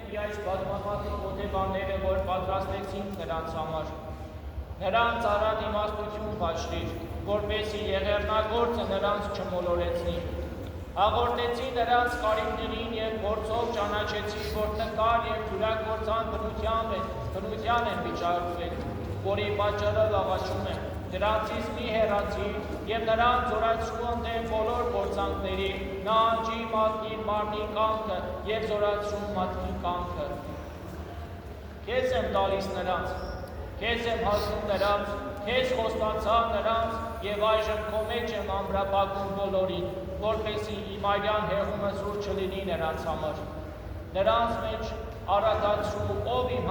դեպի այս բազմապատիկ հոգեբանները, որ պատրաստեցին նրանց համար։ Նրանց առատ իմաստություն բաշխիր, որպեսզի եղեռնագործը նրանց չմոլորեցնի։ Հաղորդեցի նրանց կարիքներին և փորձով ճանաչեցի, որ նկար և թյուրագործան բնության են վիճակվել, որի պատճառով աղաչում եմ։ Դրանցից մի հեռացի և նրան զորացրու ընդդեմ բոլոր փորձանքների, նահանջի մատնին մարմնի կամքը և զորացրու մատքի կամքը։ Քեզ եմ տալիս նրանց, քեզ եմ հասնում նրանց, քեզ խոստացա նրանց և այժմ քո մեջ եմ ամրապակում բոլորին, որպեսզի իմ արյան հեղումը սուր չլինի նրանց համար։ Նրանց մեջ առատացրու, ով իմ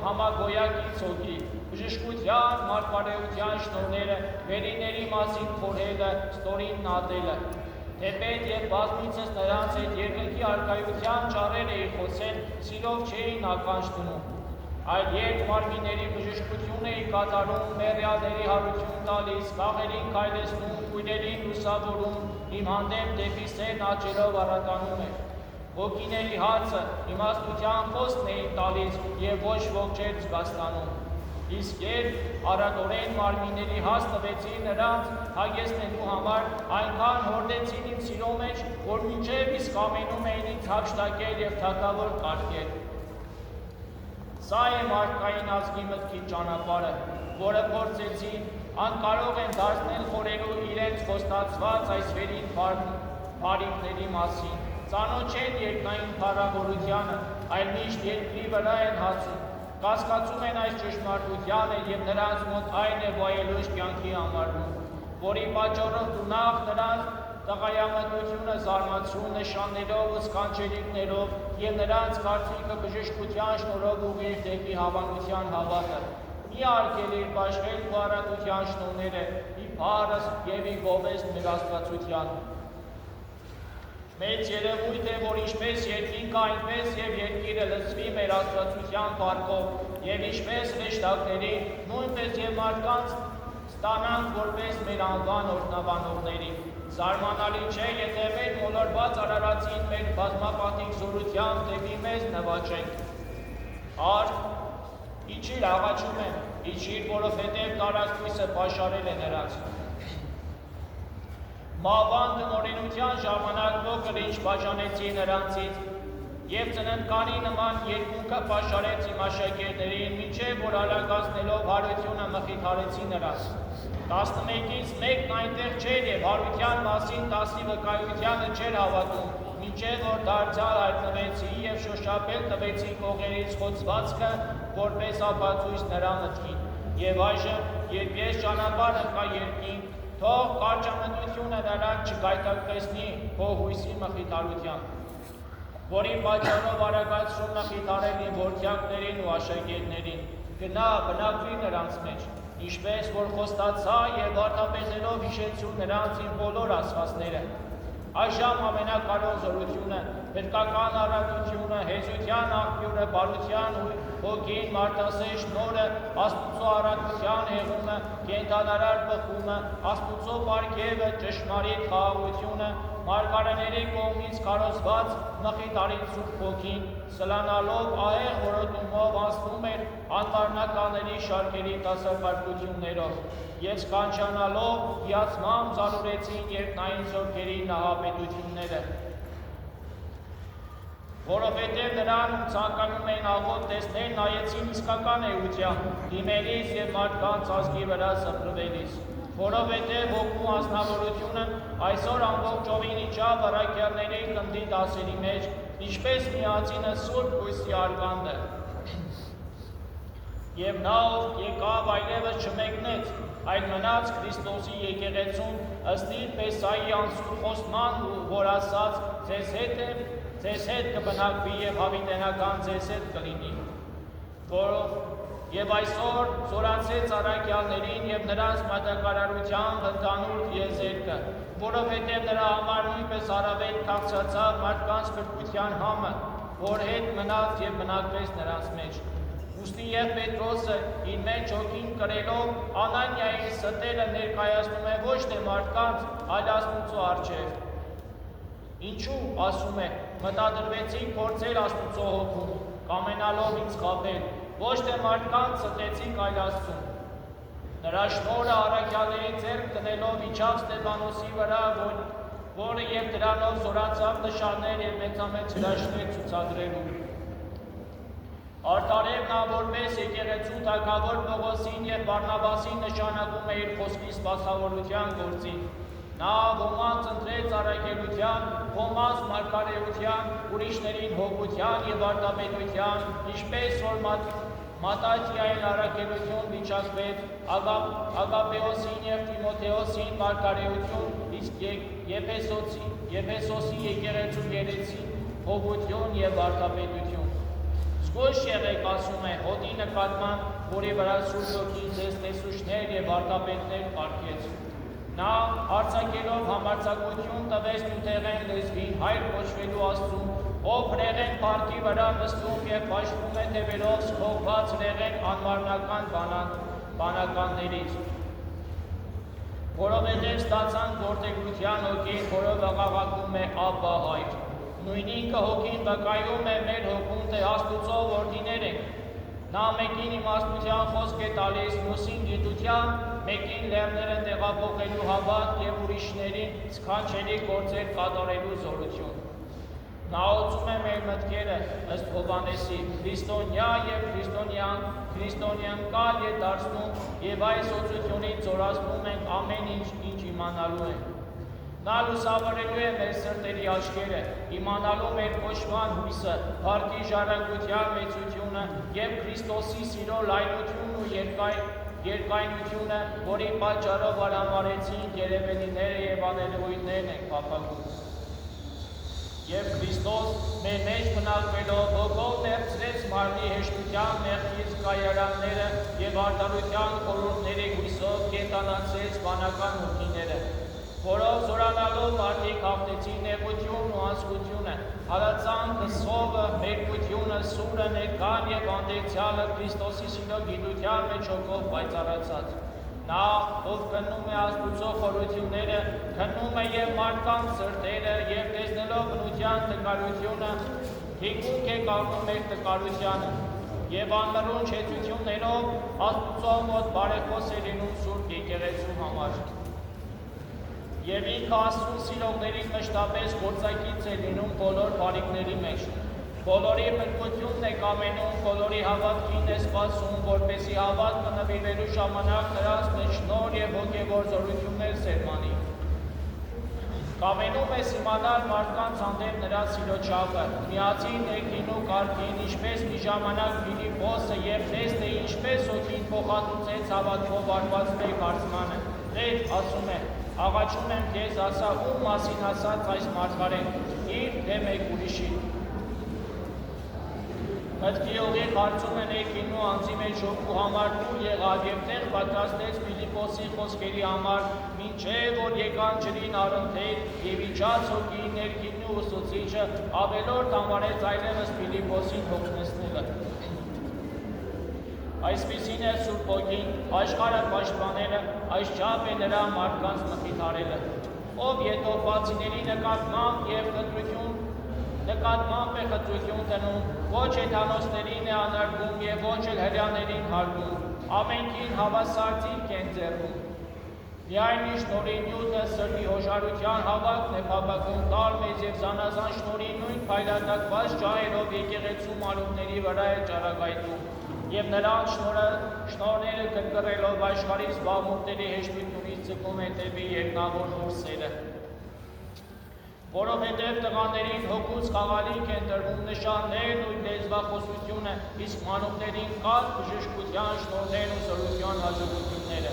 համագոյակից հոգի, բժշկության, մարգարեության շնորհները, վերիների մասին խորհելը, ստորին ատելը։ Թեպետ և բազմիցս նրանց հետ երկնքի առկայության ճառեր էի խոսել, սիրով չէին ականջ դնում, այլ երբ մարմինների բժշկություն էի կատարում, մեռյալների հարություն տալիս, վաղերին քայլեցնում, կույրերին լուսավորում, իմ հանդեպ դեպի սեն աճերով առատանում էր։ Ոգիների հացը իմաստության խոսքն էին տալիս և ոչ ոք չէր զգաստանում։ Իսկ երբ առատորեն մարմինների հաց տվեցի նրանց հագեցնելու համար, այնքան հորդեցին իմ սիրո մեջ, որ մինչև իսկ ամենում էին ինձ հափշտակել և թագավոր կարգել։ Սա է մարդկային ազգի մտքի ճանապարհը, որը փորձեցին, անկարող են դարձնել խորելու իրենց խոստացված այս վերին բարիքների մասին։ Ծանոթ չեն երկնային փառավորությանը, այլ միշտ երկրի վրա են հացում։ Կասկածում են այս ճշմարտությանը և նրանց մոտ այն է վայելուչ կյանքի համարվում, որի պատճառով դու նախ նրանց տղայամտությունը զարմացրու նշաններով ու սքանչելիքներով և նրանց կարծիքը բժշկության շնորհով ուղղիր դեպի հավանության հավատը։ Մի արգելիր բաշխել քո առատության շնորհները ի փառս և ի գովեստ մեր Աստվածության։ Մեծ երևույթ է, որ ինչպես երկինքը, այնպես և երկիրը լցվի մեր Աստվածության փառքով, և ինչպես հրեշտակների, նույնպես և մարդկանց ստանանք որպես մեր անվան օրհնաբանողների։ Զարմանալի չէ, եթե մեր մոլորված արարածին մեր բազմապատիկ զորությամբ դեպի մեզ նվաճենք։ Արդ, իջիր, աղաչում եմ, իջիր, որովհետև տարակույսը պաշարել է նրանց։ Մահվան տնօրենության ժամանակ փոքր ինչ բաժանեցի նրանցից և ծննդկանի նման երկունքը պաշարեց իմ աշակերտներին, մինչև որ արագացնելով հարությունը մխիթարեցի նրանց։ 11-ից մեկն այնտեղ չէր և հարության մասին 10-ի վկայությանը չէր հավատում, մինչև որ դարձյալ հայտնվեցի և շոշափել տվեցի կողերից խոցվածքը, որպես ապացույց նրա մտքին։ Եվ այժմ, երբ ես ճանապարհ ընկա երկինք, թող կարճամտությունը նրան չգայթակղեցնի քո հույսի մխիթարությամբ, որի պատճառով արագացրու մխիթարել իմ որդյակներին ու աշակերտներին։ Գնա, բնակվի նրանց մեջ, ինչպես որ խոստացա և վարդապետելով հիշեցրու նրանց իմ բոլոր ասվածները։ Այժմ ամենակարող զորությունը, փրկական առատությունը, հեզության աղբյուրը, բարության հոգին, մարդասեր շնորհը, Աստուծո առատության հեղումը, կենդանարար բխումը, Աստուծո պարգևը, ճշմարիտ խաղաղությունը, մարգարեների կողմից քարոզված մխիթարին Սուրբ Հոգին, սլանալով ահեղ որոտումով անցնում էր անմարնականների շարքերի տասապարկություններով և սքանչանալով հիացմամբ զարուրեցին երկնային զորքերի նահապետությունները։ Որովհետև նրան, ում ցանկանում էին աղոտ տեսնել, նայեցին իսկական էությամբ, դիմելիս և մարդկանց ազգի վրա սփռվելիս։ Որովհետև հոգու անձնավորությունը այսօր ամբողջովին իջավ առաքյալների կնդի դասերի մեջ, ինչպես միածինը Սուրբ Հույսի արգանդը։ Եվ նա, ով եկավ, այլևս չմեկնեց, այլ մնաց Քրիստոսի եկեղեցուն ըստ իր Պեսայի անսուր խոստման, որ ասաց. ձեզ հետ կբնակվի և հավիտենական ձեզ հետ կլինի։ Եվ այսօր զորացեց առաքյալներին և նրանց մատակարարությամբ ընդհանուր եզերքը, որովհետև նրա համար նույնպես առավել քաղցրացավ մարդկանց փրկության համը, որ հետ մնաց և բնակվեց նրանց մեջ։ Ուստի և Պետրոսը իր մեջ հոգին կրելով Անանիայի ստելը ներկայացնում է ոչ թե մարդկանց, այլ Աստուծո առջև։ Ինչու ասում է, մտադրվեցիք փորձել Աստուծո հոգուն, կամենալով ինձ խաբել, ոչ թե մարդկանց ստեցիք այլ Աստծուն։ Նրա շնորհը առաքյալների ձեռք տնելով իջավ Ստեփանոսի վրա, որը եւ դրանով զորացավ նշաններ եւ մեծամեծ հրաշքներ ցուցադրելու։ Արտարև նա որպես եկեղեցու թագավոր Պողոսին եւ Բարնաբասին նշանակում է իր խոսքի սպասավորության գործին։ Նա ոմանց ընտրեց առաքելության, ոմանց մարգարեության, ուրիշներին հոգության եւ արտապետության, ինչպես որ Մատաթիային առաքելություն վիճակվեց, Ագապեոսին եւ Տիմոթեոսին մարգարեություն, իսկ Եփեսոսի եկեղեցու երեցին հոգություն եւ արտապետություն։ Զգույշ եղեք, ասում է, հոտի նկատմամբ, որի վրա Սուրբ Հոգին ձեզ տեսուչներ եւ արտապետներ պարգեց։ Նա արձակելով համարձակություն տվեց նյութեղեն լեզվին հայր կոչվելու Աստծուն, ով հրեղեն փառքի վրա նստում եւ պաշտում է թևերով սփողված հրեղեն անմարմնական բանականներից, որովհետև ստացան որդեգրության հոգին, որը վաղաղակում է Աբբա հայր։ Նույն ինքը հոգին վկայում է մեր հոգում, թե Աստուծո որդիներ ենք։ Նա մեկին իմաստության խոսք է տալիս, մյուսին գիտության, մեկին լեռները տեղափոխելու հավատ եւ ուրիշներին սքանչելի գործեր կատարելու զորություն։ Նա ոցում է մեր մտքերը ըստ Հովհաննեսի, քրիստոնյա եւ քրիստոնյանկալ է դարձնում եւ այս ոցությունից զորացնում ենք ամեն ինչ իմանալու ենք։ Նա լուսավորելու է մեր սրտերի աչքերը, իմանալու մեր կոչման հույսը, փառքի ժառանգության մեծությունը եւ Քրիստոսի սիրո լայնությունն ու երկայնությունը, որի պատճառով արամարեցին երևելիները եւ աներևույթներն են փափագում։ Եվ Քրիստոս մեր մեջ բնակվելով հոգով ներծրեց մարմնի հեշտության մեղքից կայարանները եւ արդարության խորհուրդների հույսով կենտանացրեց բանական հոգիները, որով զորանալով մարդիկ հաղթեցին նեղությունն ու անզգությունը, հալածանքը, սովը, մերկությունը, սուրը, ներկան եւ անդեցյալը Քրիստոսի սիրո գիտության մեջ հոգով պայծառացած։ Նա, ով քննում է Աստուծո խորությունները, քննում է եւ մարդկանց սրտերը եւ տեսնելով բնության տկարությունը, թիկունք է կանգնում մեր տկարությանը եւ անմռունչ հեծություններով Աստուծո մոտ բարեխոս է լինում Սուրբ եկեղեցու համար։ Եվ ինքը Աստծուն սիրողներին մշտապես գործակից է լինում բոլոր բարիքների մեջ։ Բոլորի փրկությունն է կամենում, բոլորի հավատքին է սպասում, որպեսզի հավատքը նվիրվելու ժամանակ նրանց մեջ շնորհ եւ հոգեվոր զորություններ սերմանի։ Կամենում է իմանալ մարդկանց հանդեպ նրա սիրո չափը, միացի ներքին ու կարգին, ինչպես մի ժամանակ Ֆիլիպոսը եւ տեսն է ինչպես հոգին փոխհատուցեց հավատքով արված մեկ հարցմանը։ Տեր, ասում է, աղաչում եմ քեզ, ասա, ում մասին ասած այս մարգարեն, իր թե մեկ ուրիշի։ Մտքի ուղիղ հարցում է ներքին ու անձի մեջ հոգու համար դուր եղավ եւ տեղ պատրաստեց Ֆիլիպոսի խոսքերի համար, մինչեւ որ եկան ջրին առընթեր եւ իջած հոգի ներքին ու ուսուցիչը ավելորդ համարեց այլևս Ֆիլիպոսին հոգնեցնելը։ Այսպիսին է Սուրբ Հոգին, աշխարհը պաշտպանելը, այսչափ է նրա մարդկանց մխիթարելը, ով եթովվածիների նկատմամբ է խտրություն տնում, ոչ հեթանոսներին է անարգում եւ ոչ էլ հրեաներին հարգում, ամենքին հավասարցիկ են ձեռում։ Միայն իր շնորհի նյութը սրտի հոժարության հավատն է փափագում տալ մեզ եւ զանազան շնորհի նույն փայլատակված ջահերով եկեղեցու մանուկների վրա է ճառագայթում եւ նրանց շնորհները կրկռելով աշխարհի զբաղմունքների հեշտությունից ձգում է դեպի երկնավոր դուրսերը։ Որովհետև տղաներին հոգուց խաղալիք են տրվում նշաններն ու լեզվախոսությունը, իսկ մանուկներին կաթ բժշկության շնորհներն ու զորության հաջողությունները։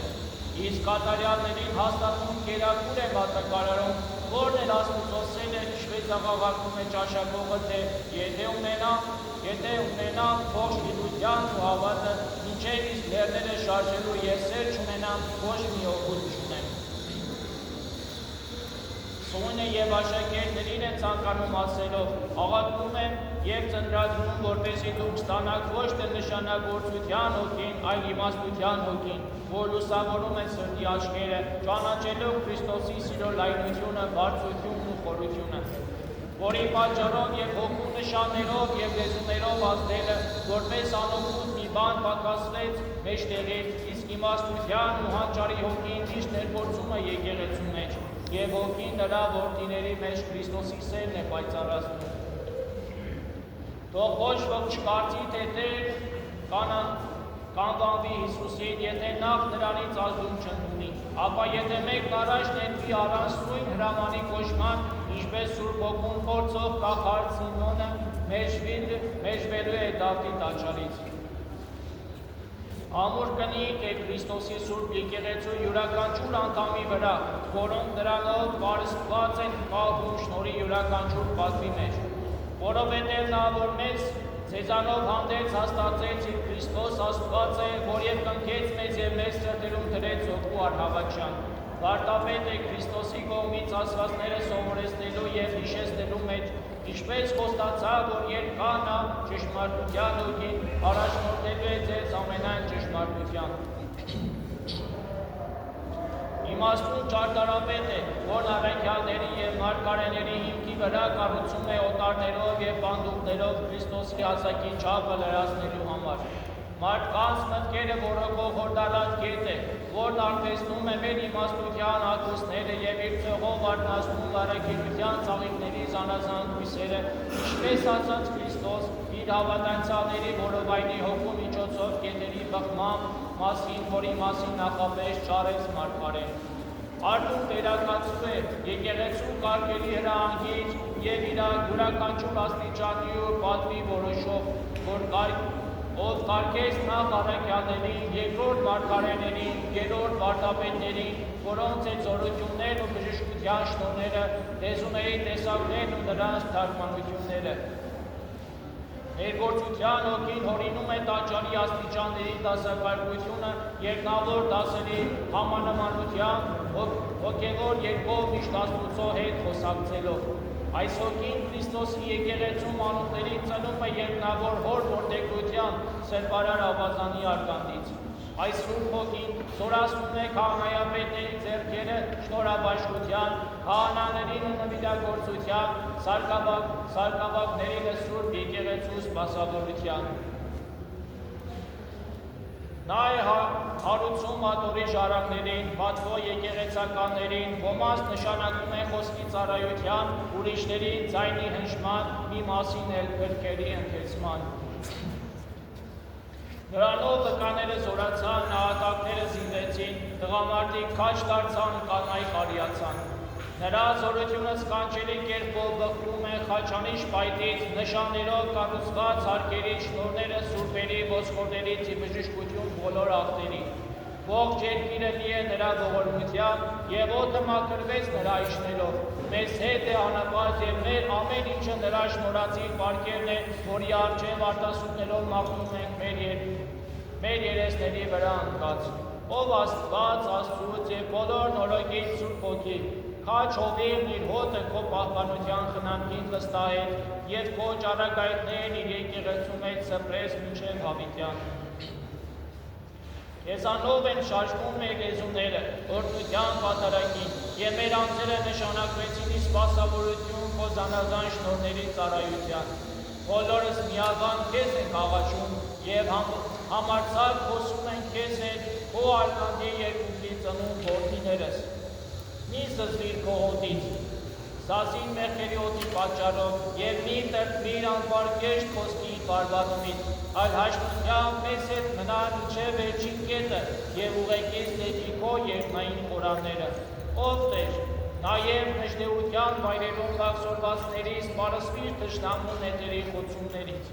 Իսկ կատարյալներին հաստատում կերակուր է մատակարարում, որն էլ Աստուծո սերը հիշվեց աղաղակում է ճաշակողը, թե եթե ունենամ ողջ գիտության ու հավատը, մինչև իսկ լեռները շարժելու ես սեր չունենամ, ոչ մի օգուտ չունեմ։ Սույնը եւ աշակերտներին է ցանկանում ասելով, աղաչում եմ եւ ծնդրադրում, որպեսզի դուք ստանաք ոչ թե նշանագործության հոգին, այլ իմաստության հոգին, որ լուսավորում է սրտի աչքերը, ճանաչելով Քրիստոսի սիրո լայնությունը, բարձրությունն ու խորությունը։ որի պատճառով և հոգու նշաններով և լեզուներով ազդելը, որպես անօգուտ մի բան պակասվեց մեջտեղից, իսկ իմաստության ու հանճարի հոգին ճիշտ ներգործում է եկեղեցու մեջ, և հոգին նրա որդիների մեջ Քրիստոսի սերն է պայծառացնում։ Թող ոչ ոք չկարծի, թե Տեր կանվանվի Հիսուսին, եթե նախ նրանից ազդում չընդունի, ապա եթե մեկն առաջ ներվի առանց նույն հրամանի կոչման, ինչպես Սուրբ Հոգուն փորձող կախարդ Սիմոնը մեջվելու է Դավթի տաճարից։ Ամուր կնիկ է Քրիստոսի Սուրբ եկեղեցու յուրաքանչյուր անդամի վրա, որոնք նրանով պարզված են պահում շնորհի յուրաքանչյուր պատվի մեջ, որովհետև նա որ մեզ Ձեզանով հանդերձ հաստատեց իր Քրիստոս Աստված է, որ և կնքեց մեզ և մեր սրտերում դրեց հոգու առհավատության։ Վարդապետ է Քրիստոսի կողմից ասվածները սովորեցնելու և հիշեցնելու մեջ, ինչպես խոստացավ, որ երբ կա նա ճշմարտության հոգին, առաջնորդելու է ձեզ ամենայն ճշմարտության։ Իմաստուն ճարտարապետ է, որն առաքյալների և մարգարեների հիմքի վրա կառուցում է օտարներով և բանդուկներով Քրիստոսի ազգի չափը լրացնելու համար։ Մարդկանց մտքերը որոգող հորդալատ կետ է, որն արվեստում է մեր իմաստության հագուստները և իր ցեղով արթնացնում առաքելության ծաղիկների զանազան հույսերը, ինչպես ասաց Քրիստոս իր հավատացյալների որովայնի հոգու միջոցով կետերի բխման մասին, որի մասին նախապես չարեց մարգարեն։ Արդյունք դերակացու է եկեղեցու կարգերի հրահանգիչ և իր յուրաքանչյուր աստիճանի ու պատվի որոշող, ով կարգեց նախ առաքյալներին, երկրորդ մարգարեներին, երրորդ վարդապետներին, որոնց է զորություններն ու բժշկության շնորհները, լեզուների տեսակներն ու նրանց թարգմանությունները։ Ներգործության հոգին հորինում է տաճարի աստիճանների դասակարգությունը երկնավոր դասերի համանմանությամբ հոգևոր երկով միշտ Աստուծո հետ խոսակցելով։ Այս հոգին Քրիստոսի եկեղեցու մանուկների ծնում է երկնավոր հոր որդեգրության սրբարար ավազանի արգանդից։ Այս Սուրբ հոգին զորացնում է քահանայապետների ձեռքերը շնորհաբաշխության, քահանաներին նվիրագործության, սարկավակներին Սուրբ եկեղեցու սպասավորության։ Նա է հարուցում ատորի ժառանգներին, պատվո եկեղեցականներին, ոմանց նշանակում է խոսքի ծառայության, ուրիշներին ձայնի հնչման, մի մասին էլ գրքերի ընթեցման։ Նրանով վկաները զորացան, նահատակները զինվեցին, տղամարդիկ քաջ դարձան, կանայք արիացան։ Նրա զորությունը սքանչելի կերպով բխում է խաչանիշ պայթից, նշաններով կառուցված հարկերի, շնորհները սուրբերի, ոսկորներից ի բժշկություն բոլոր աղտերի։ Ողջ երկիրը լի է նրա ողորմությամբ, և օդը մաքրվեց նրա իջնելով։ Մեզ հետ է անապատ և մեր ամեն ինչը նրա շնորհածիր պարգևն է, որի առջև արտասուքներով մաղթում ենք մեր երեսների վրա ընկած։ Ով Աստված, Աստծուց և բոլոր նորոգից Սուրբ Հոգի, քաջ հովիվն իր հոտը քո պահպանության խնամքին վստահեց և քո ճառագայթներն իր եկեղեցու մեջ սփռեց մինչև հավիտյան։ Քեզանով են շարժվում մեր լեզուները օրհնության պատարագին, և մեր անձերը նշանակվեցին ի սպասավորություն քո զանազան շնորհների ծառայության։ Բոլորս միաբան քեզ ենք աղաչում և համարձակ խոսում ենք քեզ հետ քո արգանդի երկուքի ծնուն որդիներս։ Մի զզվիր քո հոտից, սազին մեղքերի հոտի պատճառով և մի տրտմիր անպարկեշտ խոսքի բարբառումից, այլ հաշտությամբ մեզ հետ մնա մինչև վերջին կետը և ուղեկից դեպի քո երկնային խորանները։ Ով Տեր, նաև նժդեության վայրերում վախսորվածներից պարսվիր թշնամու նետերի խոցումներից։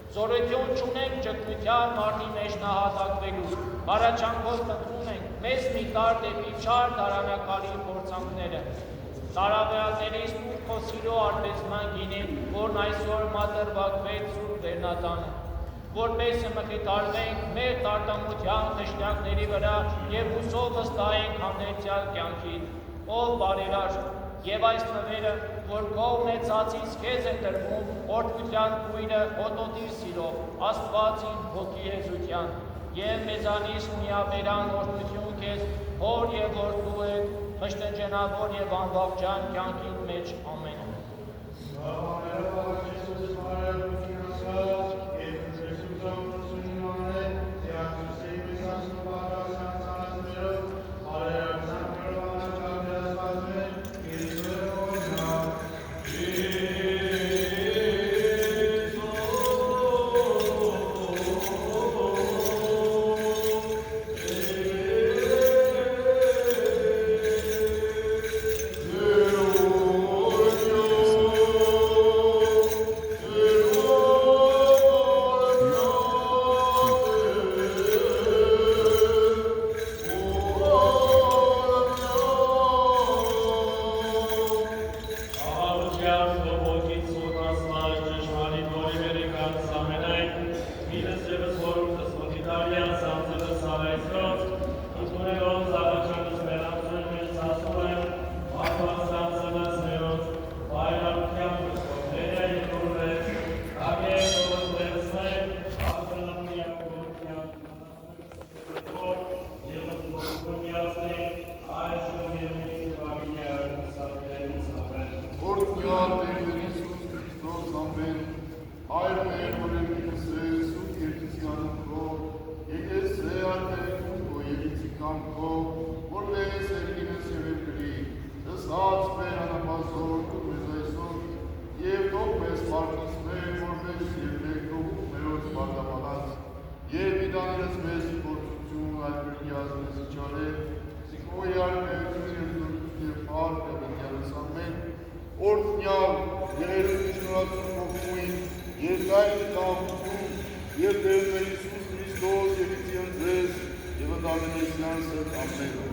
Զորություն չունենք ճգնության մարդի մեջ նահատակվելու, առաջանքով խնդրում ենք, մեզ մի տար դեպի չար դարանակալի փորձանքները։ Տարավայրներից դուր քո սիրո արբեցման գինին, որն այսօր մատրվակվեց Սուրբ Վերնատանը, որպես մխիթարվենք մեր տարտամության թշնյակների վրա և հուսով վստահենք հանդերձյալ կյանքին, ով բարերար, և այս նվերը, որ քո ունեցածից քեզ է տրվում, օրհնության քույրը հոտոտիր սիրով, Աստվածին հոգի հեզության, և մեզանից միաբերան օրհնություն քեզ, հոր և որդու հետ, մշտնջենավոր և անվախճան կյանքին մեջ ամեն։ դաներս մեզ գործություն, այլ գրքի ազնես իչարել, սիկոյար կայություն և հարկ է բնյալս ամեն, օրդնյալ, եղերուտ իշնորացում հոգույն, և դայլ տաղություն, և դերներ Իսուս Քրիստոս և իցիան ձեզ, և ընդամենեսյան սրտ ամեն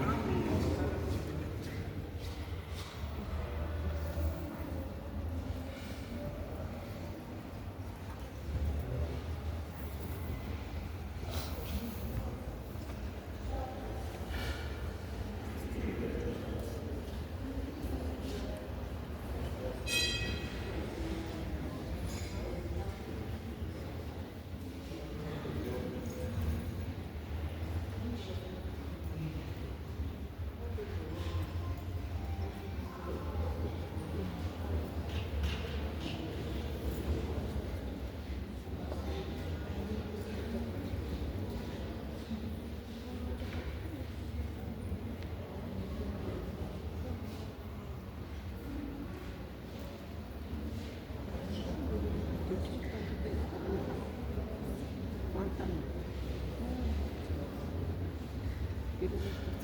Thank you.